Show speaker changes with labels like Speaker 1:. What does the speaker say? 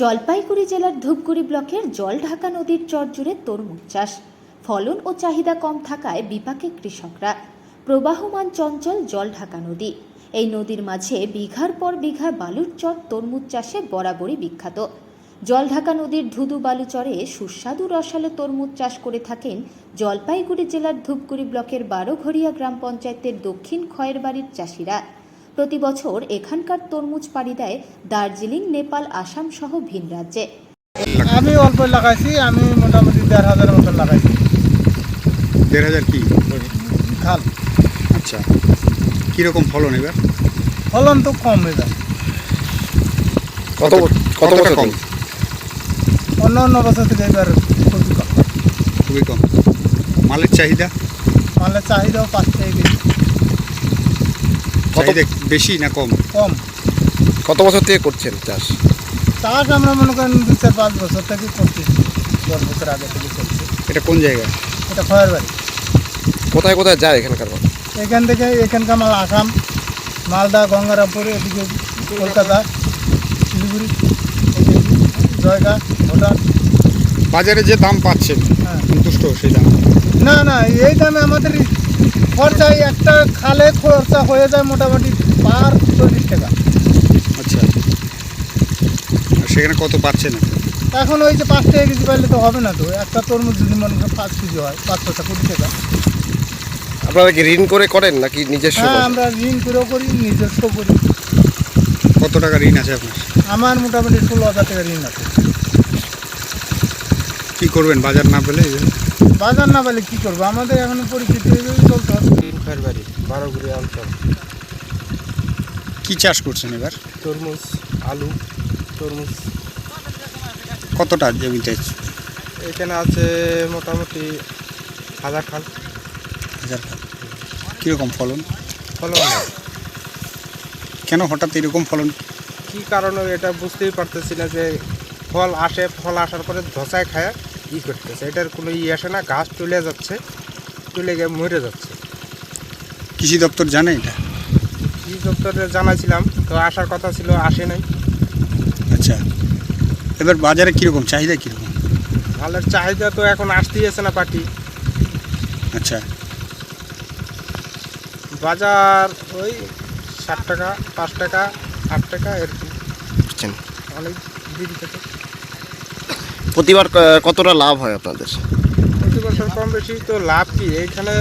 Speaker 1: জলপাইগুড়ি জেলার ধূপগুড়ি ব্লকের জলঢাকা নদীর চর জুড়ে তরমুজ চাষ। ফলন ও চাহিদা কম থাকায় বিপাকে কৃষকরা। প্রবাহমান চঞ্চল জলঢাকা নদী। এই নদীর মাঝে বিঘার পর বিঘা বালুর চর তরমুজ চাষে বরাবরই বিখ্যাত। জলঢাকা নদীর ধুধু বালুচরে সুস্বাদু রসালো তরমুজ চাষ করে থাকেন জলপাইগুড়ি জেলার ধূপগুড়ি ব্লকের বারোঘরিয়া গ্রাম পঞ্চায়েতের দক্ষিণ খয়েরবাড়ির চাষিরা। প্রতি বছর এখানকার তরমুজ পাড়ি দেয় দার্জিলিং, নেপাল, আসাম সহ ভিন রাজ্যে।
Speaker 2: আমি অল্প লাগাইছি, আমি মোটামুটি ১,৫০০ মতন লাগাইছি।
Speaker 3: ১,৫০০ কি
Speaker 2: খাল।
Speaker 3: আচ্ছা, কীরকম ফলন এবার?
Speaker 2: ফলন তো কম এবার,
Speaker 3: কতটা কম?
Speaker 2: অন্য বছর থেকে এবার খুবই কম।
Speaker 3: খুবই কম। মালের চাহিদা?
Speaker 2: মালের চাহিদাও ৫ টাকা কেজি।
Speaker 3: চাহিদা বেশি না কম?
Speaker 2: কম।
Speaker 4: কত বছর থেকে করছেন চাষ?
Speaker 2: চাষ আমরা মনে করেন ২-৪-৫ বছর থেকে করতেছি। ১০ বছর আগে থেকে চলছে।
Speaker 3: এটা কোন জায়গা?
Speaker 2: এটা খয়েরবাড়ি।
Speaker 4: কোথায় কোথায় যায় এখানকার মাল?
Speaker 2: এখান থেকে এখানকার মাল আসাম, মালদা, গঙ্গারামপুর, এদিকে কলকাতা, শিলিগুড়ি, জয়গা, ভুটান।
Speaker 3: বাজারে যে দাম পাচ্ছেন
Speaker 2: হ্যাঁ।
Speaker 3: সন্তুষ্ট সেই দাম?
Speaker 2: না, এই দামে আমাদের খরচায় একটা খালে খরচা হয়ে যায় মোটামুটি পার ৪০ টাকা।
Speaker 3: আচ্ছা, আর সেখানে কত পাচ্ছেন এখন?
Speaker 2: এখন ওই যে ৫ টাকা কেজি পাইলে তো হবে না। তো একটা তরমুজ যদি মনে করেন ৫ কেজি হয়, ৫-৬টা ২০ টাকা।
Speaker 4: আপনারা কি ঋণ করে করেন নাকি নিজস্ব?
Speaker 2: হ্যাঁ, আমরা ঋণ করেও করি, নিজস্ব করি।
Speaker 3: কত টাকা ঋণ আছে আপনার?
Speaker 2: আমার মোটামুটি ১৬,০০০ টাকা ঋণ আছে।
Speaker 3: কী করবেন বাজার না পেলে?
Speaker 2: বাজার না পেলে কী করবো, আমাদের এখন পরিস্থিতি চলতে হবে।
Speaker 5: খয়েরবাড়ি বারোঘরিয়া অঞ্চল।
Speaker 3: কি চাষ করছেন এবার?
Speaker 5: তরমুজ, আলু, তরমুজ।
Speaker 3: কতটা জমিতে?
Speaker 5: এখানে আছে মোটামুটি ১,০০০ খাল।
Speaker 3: ১,০০০ খাল। কীরকম ফলন?
Speaker 5: ফলন হয়।
Speaker 3: কেন হঠাৎ এরকম ফলন?
Speaker 5: কী কারণে এটা বুঝতেই পারতেছি না, যে ফল আসার পরে ধসায় খায় করতেছে, এটার কোনো আসে না, গাছ চলে যাচ্ছে, চলে গিয়ে মরে যাচ্ছে।
Speaker 3: কৃষি দপ্তর জানে এটা?
Speaker 5: কৃষি দপ্তরে জানাছিলাম, তো আসার কথা ছিল, আসে নাই।
Speaker 3: আচ্ছা, এবার বাজারে কীরকম চাহিদা কীরকম?
Speaker 5: মালের চাহিদা তো এখন আসতেই আছে না পাটি।
Speaker 3: আচ্ছা,
Speaker 5: বাজার ওই ৬০ টাকা, ৫ টাকা, ৮ টাকা এরকম। অনেক দিন থেকে
Speaker 4: প্রতিবার কতটা লাভ হয় আপনাদের?
Speaker 5: প্রতি বছর কম বেশি তো লাভ কি এইখানে